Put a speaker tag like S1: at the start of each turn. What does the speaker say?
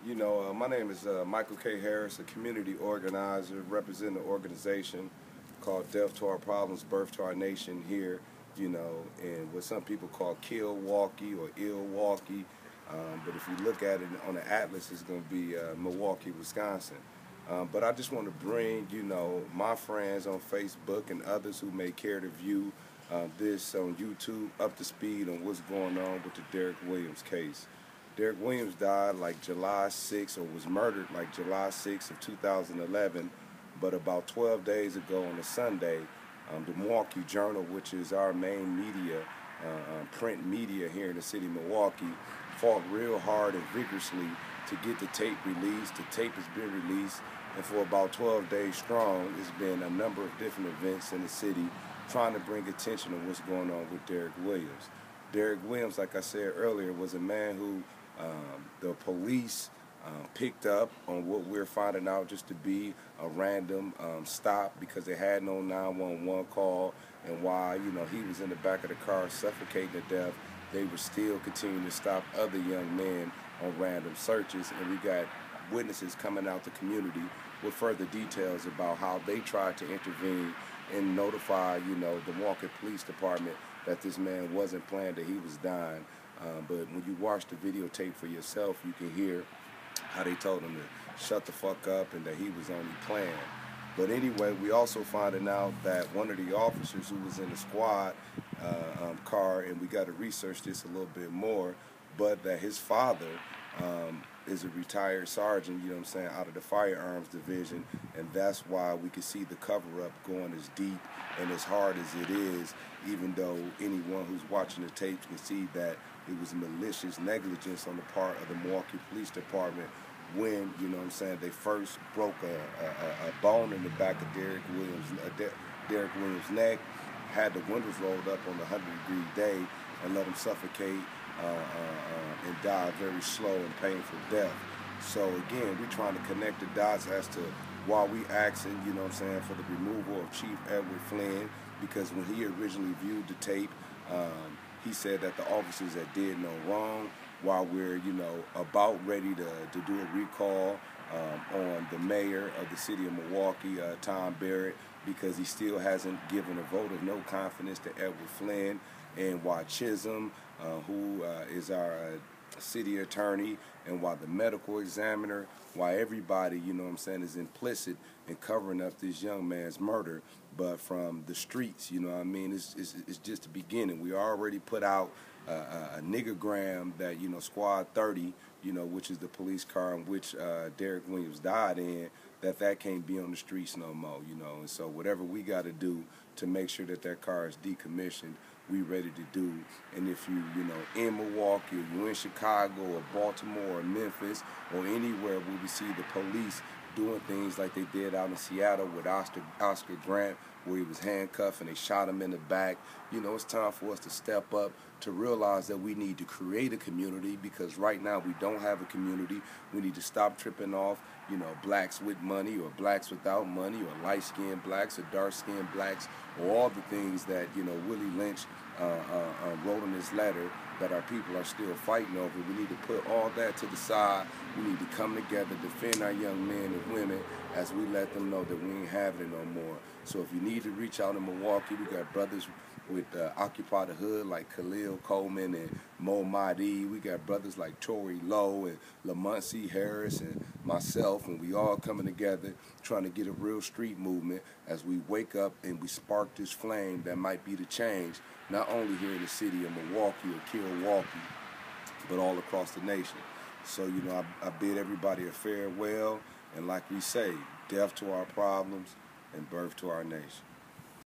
S1: My name is Michael K. Harris, a community organizer representing an organization called Death to Our Problems, Birth to Our Nation here, and what some people call Kill-Walkie or Ill-Walkie. But if you look at it on the atlas, it's going to be Milwaukee, Wisconsin. But I just want to bring, my friends on Facebook and others who may care to view this on YouTube up to speed on what's going on with the Derek Williams case. Derek Williams died like July 6 or was murdered like July 6 of 2011, but about 12 days ago on a Sunday, the Milwaukee Journal, which is our main media, print media here in the city of Milwaukee, fought real hard and vigorously to get the tape released. The tape has been released, and for about 12 days strong, it's been a number of different events in the city trying to bring attention to what's going on with Derek Williams. Derek Williams, like I said earlier, was a man who the police picked up on what we're finding out just to be a random stop because they had no 911 call, and while he was in the back of the car suffocating to death, they were still continuing to stop other young men on random searches, and we got witnesses coming out the community with further details about how they tried to intervene and notify the Milwaukee Police Department that this man wasn't playing, that he was dying. But when you watch the videotape for yourself, you can hear how they told him to shut the fuck up and that he was only playing. But anyway, we also finding out that one of the officers who was in the squad car, and we got to research this a little bit more, but that his father is a retired sergeant, out of the firearms division, and that's why we can see the cover-up going as deep and as hard as it is, even though anyone who's watching the tapes can see that it was malicious negligence on the part of the Milwaukee Police Department when, they first broke a bone in the back of Derek Williams' neck, had the windows rolled up on a 100-degree day, and let him suffocate and die a very slow and painful death. So again, we're trying to connect the dots as to why we asking, for the removal of Chief Edward Flynn, because when he originally viewed the tape, he said that the officers that did no wrong, while we're, about ready to do a recall on the mayor of the city of Milwaukee, Tom Barrett, because he still hasn't given a vote of no confidence to Edward Flynn, and why Chisholm, who is our city attorney, and why the medical examiner, why everybody, is implicit in covering up this young man's murder, but from the streets, it's just the beginning. We already put out a niggergram that, Squad 30, which is the police car in which Derek Williams died in, that can't be on the streets no more, and so whatever we got to do to make sure that car is decommissioned, we ready to do. And if you, in Milwaukee, or you in Chicago, or Baltimore, or Memphis, or anywhere where we see the police doing things like they did out in Seattle with Oscar Grant, where he was handcuffed and they shot him in the back, it's time for us to step up to realize that we need to create a community, because right now we don't have a community. We need to stop tripping off, blacks with money or blacks without money, or light-skinned blacks or dark-skinned blacks, or all the things that, Willie Lynch wrote in his letter that our people are still fighting over. We need to put all that to the side. We need to come together, defend our young men and women as we let them know that we ain't having it no more. So if you need to reach out in Milwaukee, we got brothers with Occupy the Hood like Khalil Coleman and Mo Mahdi. We got brothers like Tory Lowe and Lamoncie Harris and myself, and we all coming together trying to get a real street movement as we wake up and we spark this flame that might be the change, not only here in the city of Milwaukee or Kill-Walkie, but all across the nation. So, I bid everybody a farewell, and like we say, death to our problems and birth to our nation.